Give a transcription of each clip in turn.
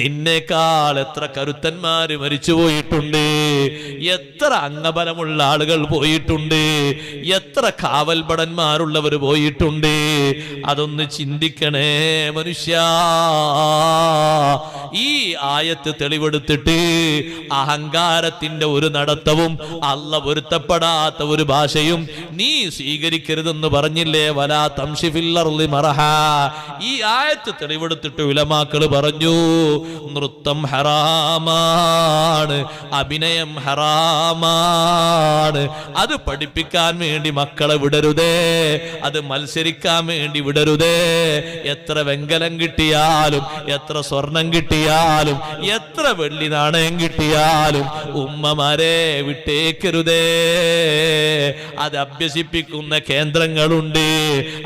നിന്നേക്കാൾ എത്ര കരുത്തന്മാര് മരിച്ചുപോയിട്ടുണ്ട്, എത്ര അംഗബലമുള്ള ആളുകൾ പോയിട്ടുണ്ട്, എത്ര കാവൽഭടന്മാരുള്ളവർ പോയിട്ടുണ്ട്. അതൊന്ന് ചിന്തിക്കണേ മനുഷ്യ. ഈ ആയത്ത് തെളിവെടുത്തിട്ട് അഹങ്കാരത്തിന്റെ ഒരു നടത്തവും അല്ലാഹ് പൊരുത്തപ്പെടാത്ത ഒരു ഭാഷയും നീ സ്വീകരിക്കരുതെന്ന് പറഞ്ഞില്ലേ? വലാ തംശി ഫിൽ അർളി മറഹാ. ഈ ആയത്ത് തെളിവെടുത്തിട്ട് ഉലമാക്കൾ പറഞ്ഞു, നൃത്തം ഹറാമാണ്, അഭിനയം ഹറാമാണ്. അത് പഠിപ്പിക്കാൻ വേണ്ടി മക്കളെ വിടരുതേ, അത് മത്സരിക്കാൻ വേണ്ടി വിടരുതേ. എത്ര വെങ്കലം കിട്ടിയാലും, എത്ര സ്വർണം കിട്ടിയാലും, എത്ര വെള്ളി നാണയം കിട്ടിയാലും ഉമ്മമാരെ വിട്ടേക്കരുതേ. അത് അഭ്യസിപ്പിക്കുന്ന കേന്ദ്രങ്ങളുണ്ട്.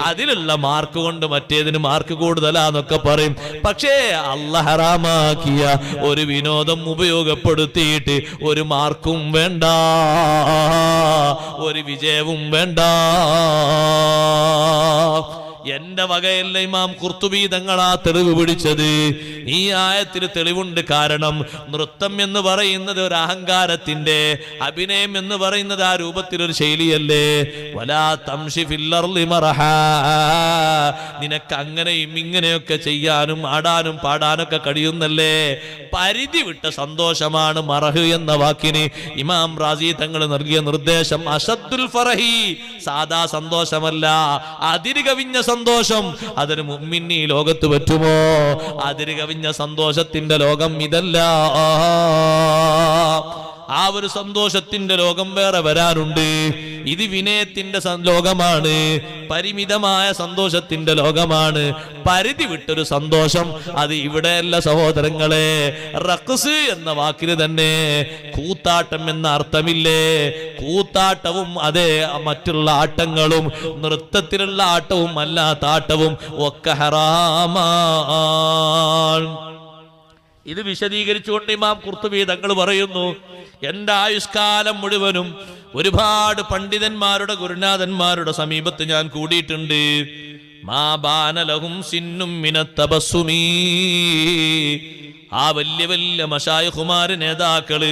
അതിലുള്ള മാർക്ക് കൊണ്ട് മറ്റേതിന് മാർക്ക് കൂടുതലാന്നൊക്കെ പറയും. പക്ഷേ അല്ലാഹ് ഹറാമാക്കിയ ഒരു വിനോദം ഉപയോഗപ്പെടുത്തിയിട്ട് ഒരു മാർക്കും വേണ്ട, ഒരു വിജയവും വേണ്ട. എന്റെ വകയല്ല ഇമാം ഖുർത്തുബി തങ്ങളാ തെളിവ് പിടിച്ചത്. ഈ ആയത്തിന് തെളിവുണ്ട്. കാരണം നൃത്തം എന്ന് പറയുന്നത് ഒരു അഹങ്കാരത്തിന്റെ, അഭിനയം എന്ന് പറയുന്നത് ആ രൂപത്തിലൊരു ശൈലിയല്ലേ? വലാ തംശി ഫിൽ അർളി മറഹാ. നിനക്ക് അങ്ങനെയും ഇങ്ങനെയൊക്കെ ചെയ്യാനും ആടാനും പാടാനൊക്കെ കഴിയുന്നല്ലേ? പരിധി വിട്ട സന്തോഷമാണ് മറഹ് എന്ന വാക്കിന് ഇമാം റാസി തങ്ങൾ നൽകിയ നിർദ്ദേശം. അശദ്ദുൽ ഫറഹി, സാദാ സന്തോഷമല്ല, അതിര് കവിഞ്ഞ സന്തോഷം. അതൊരു മുഅ്മിന് ഈ ലോകത്ത് പറ്റുമോ? അതിര് കവിഞ്ഞ സന്തോഷത്തിന്റെ ലോകം ഇതല്ല. ആ ഒരു സന്തോഷത്തിന്റെ ലോകം വേറെ വരാനുണ്ട്. ഇത് വിനയത്തിന്റെ ലോകമാണ്, പരിമിതമായ സന്തോഷത്തിന്റെ ലോകമാണ്. പരിധി വിട്ടൊരു സന്തോഷം അത് ഇവിടെയല്ല സഹോദരങ്ങളെ. റഖ്സ് എന്ന വാക്കിന് തന്നെ കൂത്താട്ടം എന്ന അർത്ഥമില്ലേ? കൂത്താട്ടവും അതെ മറ്റുള്ള ആട്ടങ്ങളും, നൃത്തത്തിലുള്ള ആട്ടവും അല്ലാത്ത ആട്ടവും ഒക്കെ ഹറാമാണ്. ഇത് വിശദീകരിച്ചുകൊണ്ട് ഇമാം ഖുർത്തുബി തങ്ങൾ പറയുന്നു, എന്റെ ആയുഷ്കാലം മുഴുവനും ഒരുപാട് പണ്ഡിതന്മാരുടെ ഗുരുനാഥന്മാരുടെ സമീപത്ത് ഞാൻ കൂടിയിട്ടുണ്ട്. മാ ബാനലഹും സിന്നും മിനത്തബസ്സുമീ. ആ വലിയ വലിയ മശായിഖുമാര്, നേതാക്കള്,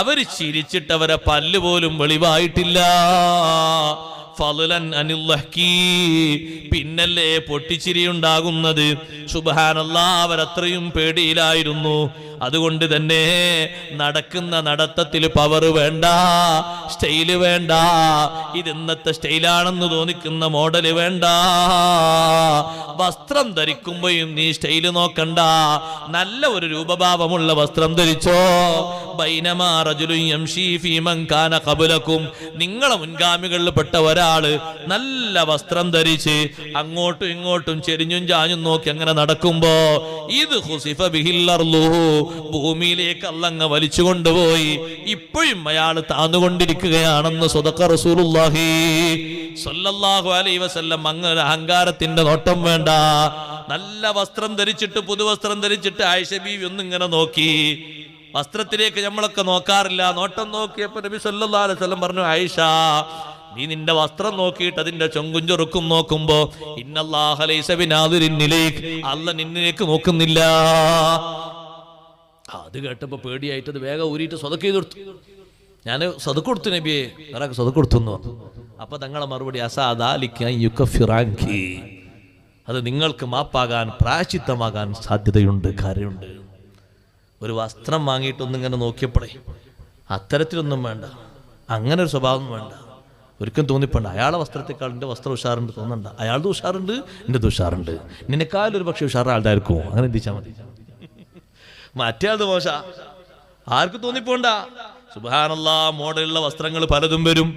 അവര് ചിരിച്ചിട്ട് അവരെ പല്ല് പോലും വെളിവായിട്ടില്ല. ഫളലൻ അനിൽ ലഹ്കി. പിന്നല്ലേ പൊട്ടിച്ചിരി ഉണ്ടാകുന്നത്. സുബ്ഹാനല്ലാഹ്, അവരത്രയും പേടിയിലായിരുന്നു. അതുകൊണ്ട് തന്നെ നടക്കുന്ന നടത്തത്തിൽ പവർ വേണ്ട, സ്റ്റൈല് വേണ്ട, ഇത് ഇന്നത്തെ സ്റ്റൈലാണെന്ന് തോന്നിക്കുന്ന മോഡല് വേണ്ട. വസ്ത്രം ധരിക്കുമ്പോഴും നീ സ്റ്റൈല് നോക്കണ്ട, നല്ല ഒരു രൂപഭാവമുള്ള വസ്ത്രം ധരിച്ചോ. ബൈനമാ റജുലുൻ യംശി ഫീ മൻ കാന ഖബലകും. നിങ്ങളെ മുൻഗാമികളിൽ പെട്ട ഒരാള് നല്ല വസ്ത്രം ധരിച്ച് അങ്ങോട്ടും ഇങ്ങോട്ടും ചെരിഞ്ഞും ചാഞ്ഞും നോക്കി അങ്ങനെ നടക്കുമ്പോ ഇത് ഖുസിഫ ബിഹിൽ അർളു, ഭൂമിയിലേക്ക് അല്ലങ്ങ് വലിച്ചു കൊണ്ടുപോയി. ഇപ്പോഴും അയാൾ താന്നുകൊണ്ടിരിക്കുകയാണെന്ന് സ്വദഖ റസൂലുള്ളാഹി സ്വല്ലല്ലാഹു അലൈഹി വസല്ലം. അങ്ങനെ അഹങ്കാരത്തിന്റെ നോട്ടം വേണ്ട. നല്ല വസ്ത്രം ധരിച്ചിട്ട്, പുതുവസ്ത്രം ധരിച്ചിട്ട് ആയിഷ ബീവി ഒന്നിങ്ങനെ നോക്കി. വസ്ത്രത്തിലേക്ക് നമ്മളൊക്കെ നോക്കാറില്ല. നോട്ടം നോക്കിയപ്പോ നബി സല്ലല്ലാഹു അലൈഹി വസല്ലം പറഞ്ഞു, ആയിഷ, നീ നിന്റെ വസ്ത്രം നോക്കിയിട്ട് അതിന്റെ ചൊങ്കും ചൊറുക്കും നോക്കുമ്പോ ഇന്നല്ലാഹ ലൈസ ബിനാദിരിൻ ഇലൈക്, അല്ലാഹ് നിന്നിലേക്ക് നോക്കുന്നില്ല. അത് കേട്ടപ്പോ പേടിയായിട്ട് അത് വേഗം ഊരിയിട്ട് സ്വതക്ക് ചെയ്ത് കൊടുത്തു. ഞാൻ സ്വതക്ക് കൊടുത്തു നബിയെ, വേറെ സ്വതക്ക് കൊടുത്തു. അപ്പൊ തങ്ങളെ മറുപടി, അസാദാലിക്കി, അത് നിങ്ങൾക്ക് മാപ്പാകാൻ, പ്രായശ്ചിത്തമാകാൻ സാധ്യതയുണ്ട്, കാര്യമുണ്ട്. ഒരു വസ്ത്രം വാങ്ങിയിട്ടൊന്നിങ്ങനെ നോക്കിയപ്പോഴേ അത്തരത്തിലൊന്നും വേണ്ട, അങ്ങനെ ഒരു സ്വഭാവം വേണ്ട. ഒരിക്കലും തോന്നിപ്പണ്ട അയാളെ വസ്ത്രത്തെക്കാൾ എൻ്റെ വസ്ത്രം ഉഷാറുണ്ട് തോന്നണ്ട. അയാളുടെ ഉഷാറുണ്ട്, എൻ്റെ ഉഷാറുണ്ട്, നിന്നെക്കാളും ഒരു പക്ഷേ ഉഷാറ് ആളുടെ അങ്ങനെ എന്തിച്ചാൽ മതി. മറ്റേ ആളത് മോശ, ആർക്കും തോന്നിപ്പോണ്ട. സുബ്ഹാനല്ലാഹ്, മോഡലുള്ള വസ്ത്രങ്ങൾ പലതും വരും.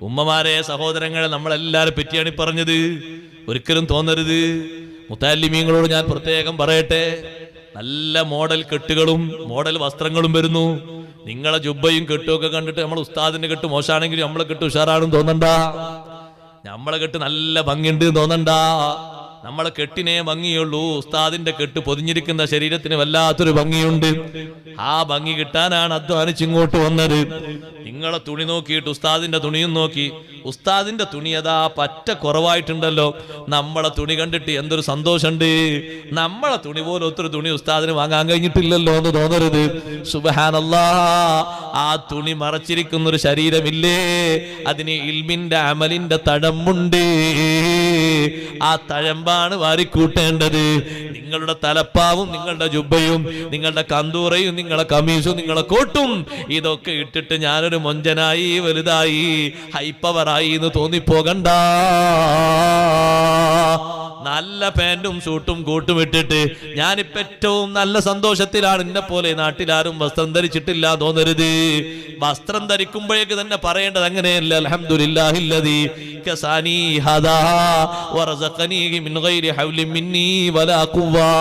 ഉമ്മമാരെ, സഹോദരങ്ങളെ, നമ്മളെല്ലാവരും പറ്റിയാണ് പറഞ്ഞത്. ഒരിക്കലും തോന്നരുത്. മുത്തഅല്ലിമീങ്ങളോട് ഞാൻ പ്രത്യേകം പറയട്ടെ, നല്ല മോഡൽ കെട്ടുകളും മോഡൽ വസ്ത്രങ്ങളും വരുന്നു. നിങ്ങളെ ജുബ്ബയും കെട്ടുമൊക്കെ കണ്ടിട്ട് നമ്മൾ ഉസ്താദിന്റെ കെട്ട് മോശമാണെങ്കിൽ നമ്മളെ കെട്ട് ഉഷാറാണെന്ന് തോന്നണ്ട, നമ്മളെ കെട്ട് നല്ല ഭംഗിയുണ്ട് തോന്നണ്ട. നമ്മളെ കെട്ടിനെ ഭംഗിയുള്ളൂ, ഉസ്താദിന്റെ കെട്ട് പൊതിഞ്ഞിരിക്കുന്ന ശരീരത്തിന് വല്ലാത്തൊരു ഭംഗിയുണ്ട്. ആ ഭംഗി കിട്ടാനാണ് അധ്വാനിച്ച് ഇങ്ങോട്ട് വന്നത്. നിങ്ങളെ തുണി നോക്കിയിട്ട് ഉസ്താദിന്റെ തുണിയും നോക്കി, ഉസ്താദിന്റെ തുണി അതാ പറ്റ കുറവായിട്ടുണ്ടല്ലോ, നമ്മളെ തുണി കണ്ടിട്ട് എന്തൊരു സന്തോഷമുണ്ട്. നമ്മളെ തുണി പോലെ ഒത്തിരി തുണി ഉസ്താദിന് വാങ്ങാൻ കഴിഞ്ഞിട്ടില്ലല്ലോ എന്ന് തോന്നരുത്. സുബ്ഹാനല്ലാഹ്, ആ തുണി മറച്ചിരിക്കുന്ന ഒരു ശരീരമില്ലേ, അതിന് ഇൽമിന്റെ അമലിന്റെ തഴമ്പുണ്ട്. ആ തഴമ്പാണ് വാരിക്കൂട്ടേണ്ടത്. നിങ്ങളുടെ തലപ്പാവും നിങ്ങളുടെ ജുബ്ബയും നിങ്ങളുടെ കന്തൂറയും നിങ്ങളുടെ കമീസും നിങ്ങളുടെ കോട്ടും ഇതൊക്കെ ഇട്ടിട്ട് ഞാനൊരു മൊഞ്ചനായി വലുതായി ഹൈപ്പവറായി എന്ന് തോന്നിപ്പോകണ്ട. നല്ല പാന്റും സൂട്ടും കൂട്ടും ഇട്ടിട്ട് ഞാനിപ്പോ ഏറ്റവും നല്ല സന്തോഷത്തിലാണ്, എന്നെ പോലെ നാട്ടിലാരും വസ്ത്രം ധരിച്ചിട്ടില്ല തോന്നരുത്. വസ്ത്രം ധരിക്കുമ്പോഴേക്ക് തന്നെ പറയേണ്ടത് അങ്ങനെയല്ല, അൽഹംദുലില്ലാഹില്ലദീ കസാനി ഹദാ വറസഖനീഹി മിൻ ഗൈരി ഹൗലി മിന്നി വലാ ഖുവ്വാ.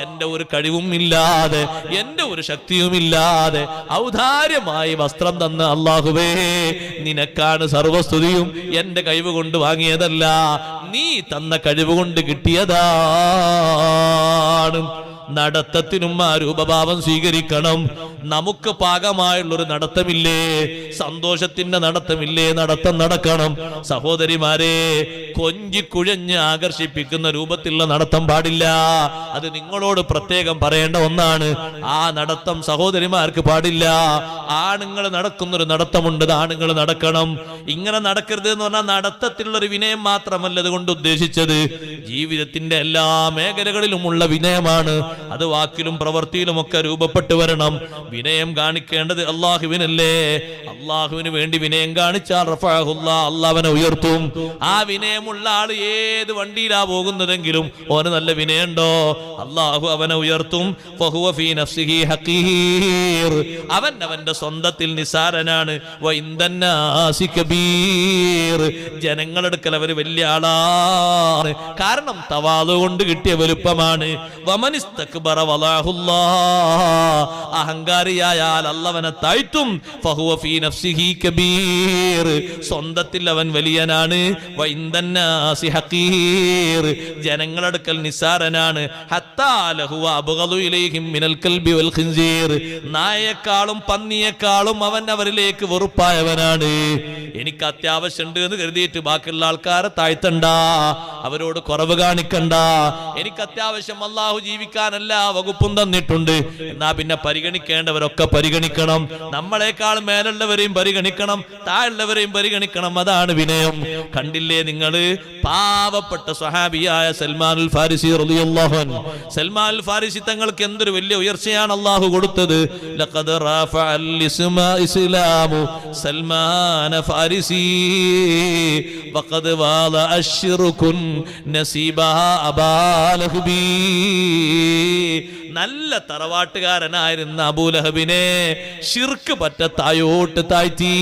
എന്റെ ഒരു കഴിവും ഇല്ലാതെ എന്റെ ഒരു ശക്തിയും ഇല്ലാതെ ഔദാര്യമായി വസ്ത്രം തന്ന അല്ലാഹുവേ, നിനക്കാണ് സർവസ്തുതിയും. എന്റെ കഴിവ് കൊണ്ട് വാങ്ങിയതല്ല, നീ തന്ന കഴിവ് കൊണ്ട് കിട്ടിയതാണ്. നടത്തത്തിനും ആ രൂപഭാവം സ്വീകരിക്കണം. നമുക്ക് പാകമായുള്ളൊരു നടത്തമില്ലേ, സന്തോഷത്തിന്റെ നടത്തമില്ലേ, നടത്തം നടക്കണം. സഹോദരിമാരെ, കൊഞ്ചിക്കുഴഞ്ഞ് ആകർഷിപ്പിക്കുന്ന രൂപത്തിലുള്ള നടത്തം പാടില്ല. അത് നിങ്ങളോട് പ്രത്യേകം പറയേണ്ട ഒന്നാണ്. ആ നടത്തം സഹോദരിമാർക്ക് പാടില്ല. ആണുങ്ങൾ നടക്കുന്നൊരു നടത്തമുണ്ട്, ആണുങ്ങൾ നടക്കണം. ഇങ്ങനെ നടക്കരുത് എന്ന് പറഞ്ഞാൽ നടത്തത്തിലുള്ളൊരു വിനയം മാത്രമല്ല അതുകൊണ്ട് ഉദ്ദേശിച്ചത്, ജീവിതത്തിന്റെ എല്ലാ മേഖലകളിലുമുള്ള വിനയമാണ്. അത് വാക്കിലും പ്രവൃത്തിയിലും ഒക്കെ രൂപപ്പെട്ടു വരണം. വിനയം കാണിക്കേണ്ടത് അള്ളാഹുവിനല്ലേ. അള്ളാഹുവിന് വേണ്ടി വിനയം കാണിച്ചാൽ റഫഅഹുല്ലാഹ്, അല്ലാഹു അവനെ ഉയർത്തും. ആ വിനയമുള്ള ആള് ഏത് വണ്ടിയിലാ പോകുന്നതെങ്കിലും ഓന് നല്ല വിനയുണ്ടോ, അള്ളാഹു അവനെ ഉയർത്തും. ഫഹുവ ഫീ നഫ്സിഹി ഹഖീർ, അവൻ അവന്റെ സ്വന്തത്തിൽ നിസാരനാണ്. വ ഇൻദന്നാസി കബീർ, ജനങ്ങളെടുക്കൽ അവർ വലിയ ആളാണ്. കാരണം തവാളു കൊണ്ട് കിട്ടിയ വലുപ്പമാണ്. വമനിസ്തക്ബറ വലാഹുല്ലാഹ്, അഹങ്കാരിയായാൽ അല്ലാഹുവനെ താഴ്ത്തും. ഫഹുവ ഫീ നഫ്സിഹി കബീർ, സ്വന്തത്തിൽ അവൻ വലിയനാണ്. വ ഇൻദന്നാസി ഹഖീർ, ജനങ്ങളെടുക്കൽ നിസാരനാണ്. ഹത്താ ലഹു അബ്ഗളു ഇലൈഹിം മിനൽ കൽബി വൽ ഖിൻസീർ, നായയെക്കാളും പന്നിയെക്കാളും അവൻ അവരിലേക്ക് വെറുപ്പായവനാണ്. എനിക്ക് അത്യാവശ്യമുണ്ട് എന്ന് കരുതിയിട്ട് ബാക്കിയുള്ള ആൾക്കാരെ താഴ്ത്തണ്ട, അവരോട് കുറവ് കാണിക്കണ്ട. എനിക്ക് അത്യാവശ്യം അല്ലാഹു ജീവിക്കാൻ എല്ലാ വകുപ്പും തന്നിട്ടുണ്ട്, എന്നാ പിന്നെ പരിഗണിക്കേണ്ടവരൊക്കെ പരിഗണിക്കണം. നമ്മളെക്കാൾ മേലുള്ളവരെയും പരിഗണിക്കണം, താഴുള്ളവരെയും പരിഗണിക്കണം. അതാണ് വിനയം. കണ്ടില്ലേ നിങ്ങള്, പാവപ്പെട്ട സ്വഹാബിയായ സൽമാനുൽ ഫാരിസി റളിയല്ലാഹു അൻഹു, സൽമാനുൽ ഫാരിസി തങ്ങൾക്ക് എന്തൊരു വലിയ ഉയർച്ചയാണ് അല്ലാഹു കൊടുത്തത്. ലഖദ് റഫഅൽ ഇസ്ലാമു സൽമാന ഫാരിസി വഖദ് വാല അശ്റുകുൻ നസീബഹ അബാ ലഹബി. നല്ല തറവാട്ടുകാരനായിരുന്ന അബൂലഹബിനെ ശിർക്ക് പറ്റ തായോട്ട് താഴ്ത്തി.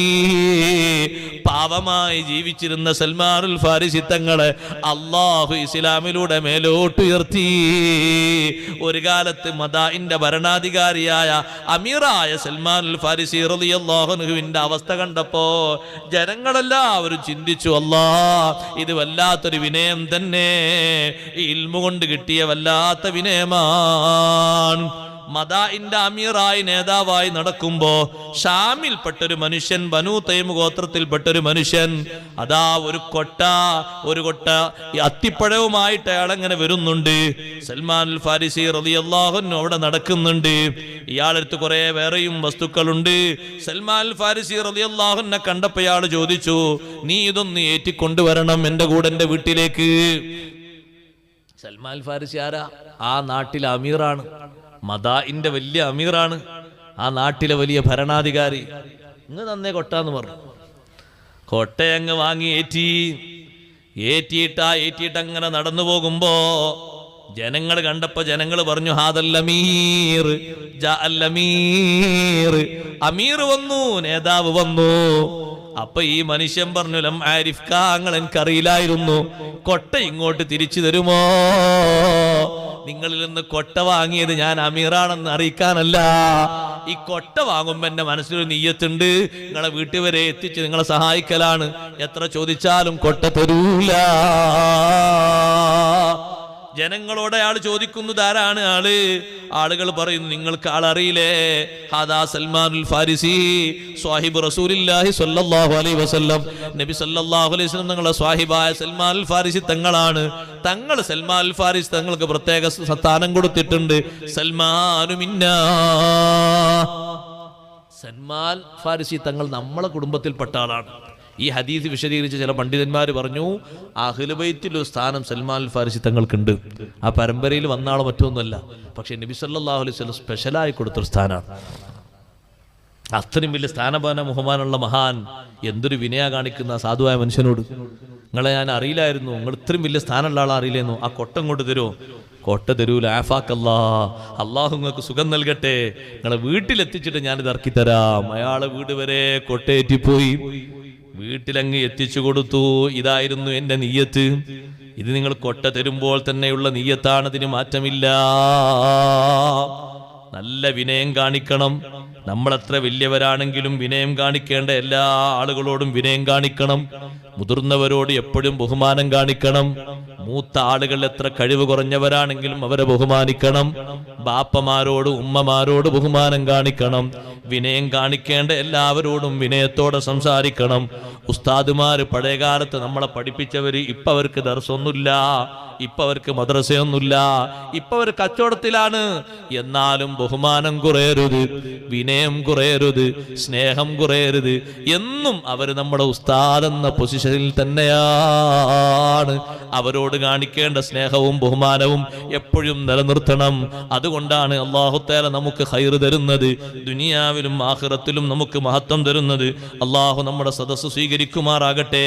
പാവമായി ജീവിച്ചിരുന്ന സൽമാനുൽ ഫാരിസി തങ്ങളെ അല്ലാഹു ഇസ്ലാമിലൂടെ മേലോട്ട് ഉയർത്തി. ഒരു കാലത്ത് മദാഇന്റെ ഭരണാധികാരിയായ അമീറായ സൽമാനുൽ ഫാരിസി റളിയല്ലാഹു അൻഹുവിന്റെ അവസ്ഥ കണ്ടപ്പോ ജനങ്ങളെല്ലാവരും ചിന്തിച്ചു, അല്ലാഹ് ഇത് വല്ലാത്തൊരു വിനയം തന്നെ, ഇൽമു കൊണ്ട് കിട്ടിയ വല്ലാത്ത വിനയമാണ്. മദാഇന്റെ അമീറായി നേതാവായി നടക്കുമ്പോ ഷാമിൽപ്പെട്ടൊരു മനുഷ്യൻ, ബനൂ തൈം ഗോത്രത്തിൽപ്പെട്ടൊരു മനുഷ്യൻ, അതാ ഒരു കൊട്ട അത്തിപ്പഴവുമായിട്ട് അയാളെങ്ങനെ വരുന്നുണ്ട്. സൽമാനുൽ ഫാരിസി റളിയല്ലാഹു അൻഹു അവിടെ നടക്കുന്നുണ്ട്. ഇയാളെടുത്ത് കുറെ വേറെയും വസ്തുക്കളുണ്ട്. സൽമാനുൽ ഫാരിസി റളിയല്ലാഹു അൻഹു കണ്ടപ്പോ ഇയാൾ ചോദിച്ചു, നീ ഇതൊന്ന് ഏറ്റിക്കൊണ്ടുവരണം എന്റെ കൂടെ എന്റെ വീട്ടിലേക്ക്. സൽമാനുൽ ഫാരിസി ആരാ? ആ നാട്ടിലെ അമീറാണ്, മദാഇന്റെ വലിയ അമീറാണ്, ആ നാട്ടിലെ വലിയ ഭരണാധികാരി. ഇങ്ങ് തന്നേ കൊട്ടാന്ന് പറഞ്ഞു. കൊട്ടയങ്ങ് വാങ്ങി ഏറ്റിയിട്ട് അങ്ങനെ നടന്നു പോകുമ്പോ ജനങ്ങൾ കണ്ടപ്പോ ജനങ്ങൾ പറഞ്ഞു ഹാദൽ അമീർ ജാഅൽ അമീർ, അമീർ വന്നു, നേതാവ് വന്നു. അപ്പൊ ഈ മനുഷ്യൻ പറഞ്ഞു ലം ആരിഫ്ക, നിങ്ങൾ എനിക്കറിയില്ലായിരുന്നു, കൊട്ട ഇങ്ങോട്ട് തിരിച്ചു തരുമോ? നിങ്ങളിൽ നിന്ന് കൊട്ട വാങ്ങിയത് ഞാൻ അമീറാണെന്ന് അറിയിക്കാനല്ല. ഈ കൊട്ട വാങ്ങുമ്പോ എന്റെ മനസ്സിലൊരു നീയത്തുണ്ട്, നിങ്ങളെ വീട്ടിൽ വരെ എത്തിച്ച് നിങ്ങളെ സഹായിക്കലാണ്. എത്ര ചോദിച്ചാലും കൊട്ട തരൂല. ജനങ്ങളോട് അയാൾ ചോദിക്കുന്നത് ആരാണ് ആളുകൾ പറയുന്നു നിങ്ങൾക്ക് ആളറിയില്ലേ? ഹാദാ സൽമാനുൽ ഫാരിസി സ്വാഹിബ് റസൂലുള്ളാഹി സ്വല്ലല്ലാഹു അലൈഹി വസല്ലം. നബി സ്വല്ലല്ലാഹു അലൈഹി വസല്ലം തങ്ങളുടെ സ്വാഹിബായ സൽമാനുൽ ഫാരിസി തങ്ങളാണ്. തങ്ങൾ സൽമാനുൽ ഫാരിസി തങ്ങൾക്ക് പ്രത്യേക സ്ഥാനം കൊടുത്തിട്ടുണ്ട്. സൽമാനു മിന്നാ, സൽമാൻ ഫാരിസി തങ്ങൾ നമ്മളെ കുടുംബത്തിൽപ്പെട്ട ആളാണ്. ഈ ഹദീസ് വിശദീകരിച്ച ചില പണ്ഡിതന്മാർ പറഞ്ഞു അഹ്ലു ബൈത്തിൽ ഒരു സ്ഥാനം സൽമാൻ അൽ ഫാരിസി തങ്ങൾക്കുണ്ട്. ആ പരമ്പരയിൽ വന്ന ആളോ മറ്റൊന്നുമല്ല, പക്ഷെ നബി സല്ലല്ലാഹു അലൈഹി വസല്ലം സ്പെഷ്യലായി കൊടുത്തൊരു സ്ഥാനമാണ്. അത്രയും വലിയ സ്ഥാനമാന ബഹുമാനമുള്ള മഹാൻ എന്തൊരു വിനയ കാണിക്കുന്ന സാധുവായ മനുഷ്യനോട്. നിങ്ങളെ ഞാൻ അറിയില്ലായിരുന്നു, നിങ്ങൾ ഇത്രയും വലിയ സ്ഥാനമുള്ള ആളെ അറിയില്ലായിരുന്നു, ആ കൊട്ടം കൊണ്ട് തരുമോ? കൊട്ട തരൂല. ആഫാക്കല്ലാ, അള്ളാഹു നിങ്ങൾക്ക് സുഖം നൽകട്ടെ, നിങ്ങളെ വീട്ടിലെത്തിച്ചിട്ട് ഞാനിത് ഇറക്കി തരാം. അയാളെ വീട് വരെ കൊട്ടയേറ്റിപ്പോയി, വീട്ടിലങ്ങ് എത്തിച്ചു കൊടുത്തു. ഇതായിരുന്നു എന്റെ നീയത്ത്. ഇത് നിങ്ങൾ കൊട്ട തരുമ്പോൾ തന്നെയുള്ള നീയത്താണ്, ഇതിന് മാറ്റമില്ല. നല്ല വിനയം കാണിക്കണം. നമ്മളെത്ര വലിയവരാണെങ്കിലും വിനയം കാണിക്കേണ്ട എല്ലാ ആളുകളോടും വിനയം കാണിക്കണം. മുതിർന്നവരോട് എപ്പോഴും ബഹുമാനം കാണിക്കണം. മൂത്ത ആളുകൾ എത്ര കഴിവ് കുറഞ്ഞവരാണെങ്കിലും അവരെ ബഹുമാനിക്കണം. ബാപ്പമാരോട് ഉമ്മമാരോട് ബഹുമാനം കാണിക്കണം. വിനയം കാണിക്കേണ്ട എല്ലാവരോടും വിനയത്തോടെ സംസാരിക്കണം. ഉസ്താദുമാര് പഴയകാലത്ത് നമ്മളെ പഠിപ്പിച്ചവര് ഇപ്പൊ അവർക്ക് ദർസൊന്നുമില്ല, ഇപ്പൊ അവർക്ക് മദ്രസയൊന്നുമില്ല, ഇപ്പൊ അവർ കച്ചവടത്തിലാണ്. എന്നാലും ബഹുമാനം കുറയരുത്, വിനയം കുറയരുത്, സ്നേഹം കുറയരുത്. എന്നും അവർ നമ്മുടെ ഉസ്താദ് എന്ന പൊസിഷനിൽ തന്നെയാണ്. അവരോട് കാണിക്കേണ്ട സ്നേഹവും ബഹുമാനവും എപ്പോഴും നിലനിർത്തണം. അതുകൊണ്ടാണ് അല്ലാഹു തആല നമുക്ക് ഖൈർ തരുന്നത്, ദുനിയാവിലും ആഖിറത്തിലും നമുക്ക് മഹത്വം തരുന്നത്. അല്ലാഹു നമ്മുടെ സദസ്സ് സ്വീകരിക്കുമാറാകട്ടെ.